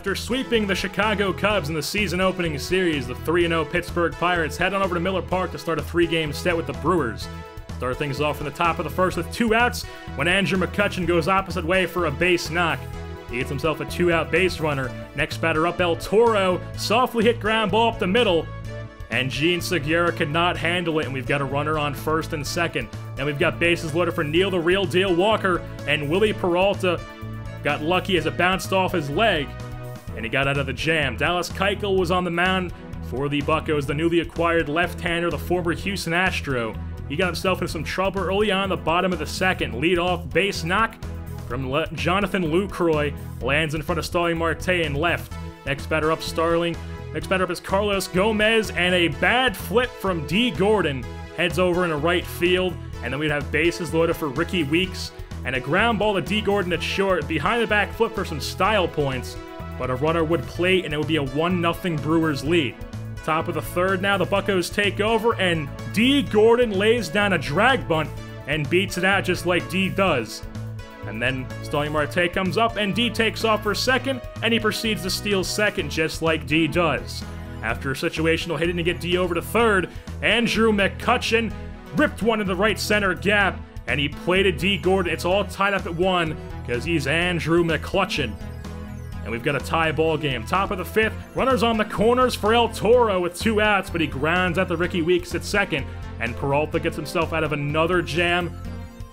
After sweeping the Chicago Cubs in the season-opening series, the 3-0 Pittsburgh Pirates head on over to Miller Park to start a 3-game set with the Brewers. Start things off in the top of the first with 2 outs when Andrew McCutchen goes opposite way for a base knock. He gets himself a 2-out base runner. Next batter up, El Toro, softly hit ground ball up the middle, and Gene Segura could not handle it, and we've got a runner on first and second. Now we've got bases loaded for Neil the Real Deal Walker, and Willie Peralta got lucky as it bounced off his leg, and he got out of the jam. Dallas Keuchel was on the mound for the Buccos, the newly acquired left-hander, the former Houston Astro. He got himself into some trouble early on the bottom of the second. Lead-off base knock from Jonathan Lucroy lands in front of Starling Marte in left. Next batter up, Starling. Next batter up is Carlos Gomez, and a bad flip from D. Gordon heads over into right field, and then we'd have bases loaded for Ricky Weeks, and a ground ball to D. Gordon at short, behind the back flip for some style points, but a runner would plate, and it would be a 1-0 Brewers lead. Top of the third now, the Buccos take over, and D. Gordon lays down a drag bunt and beats it out just like D does. And then Starling Marte comes up, and D takes off for second, and he proceeds to steal second just like D does. After a situational hitting to get D over to third, Andrew McCutchen ripped one in the right center gap, and he plated D. Gordon. It's all tied up at 1 because he's Andrew McCutchen. And we've got a tie ball game. Top of the 5th, runners on the corners for El Toro with 2 outs, but he grounds out the Ricky Weeks at second, and Peralta gets himself out of another jam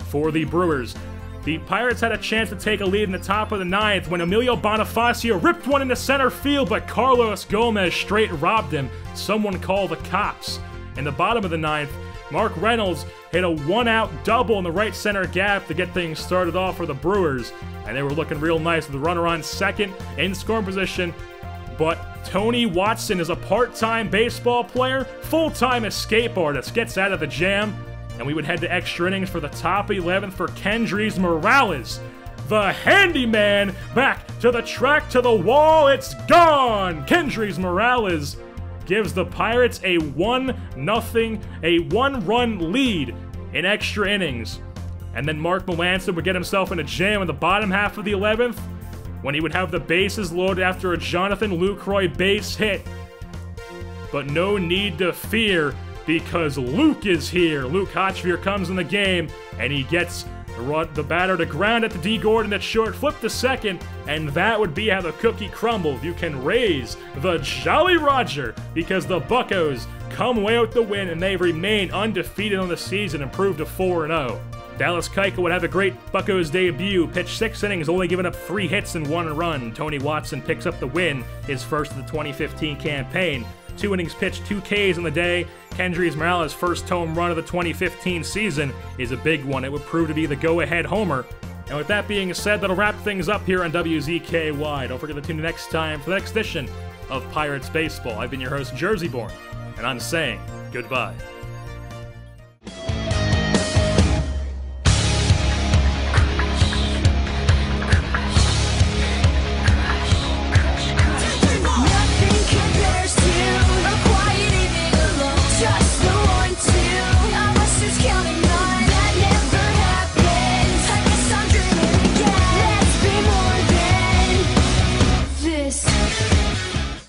for the Brewers. The Pirates had a chance to take a lead in the top of the 9th when Emilio Bonifacio ripped one into center field, but Carlos Gomez straight robbed him. Someone call the cops. In the bottom of the 9th, Mark Reynolds hit a 1-out double in the right center gap to get things started off for the Brewers, and they were looking real nice with the runner on second in scoring position. But Tony Watson is a part-time baseball player, full-time escape artist, gets out of the jam, and we would head to extra innings for the top 11th for Kendrys Morales. The handyman back to the track, to the wall, it's gone! Kendrys Morales gives the Pirates a 1-run lead in extra innings. And then Mark Melancon would get himself in a jam in the bottom half of the 11th when he would have the bases loaded after a Jonathan Lucroy base hit. But no need to fear, because Luke is here. Luke Hochvier comes in the game, and he gets the batter to ground at the D. Gordon at short, flip to second, and that would be how the cookie crumbled. You can raise the Jolly Roger, because the Buccos come away with the win, and they remain undefeated on the season, improved to 4-0. Dallas Keuchel would have a great Buccos debut, pitched 6 innings, only giving up 3 hits and 1 run. Tony Watson picks up the win, his first of the 2015 campaign. 2 innings pitched, 2 Ks on the day. Kendrys Morales' first home run of the 2015 season is a big one. It would prove to be the go-ahead homer. And with that being said, that'll wrap things up here on WZKY. Don't forget to tune in next time for the next edition of Pirates Baseball. I've been your host, JerseyBorn, and I'm saying goodbye.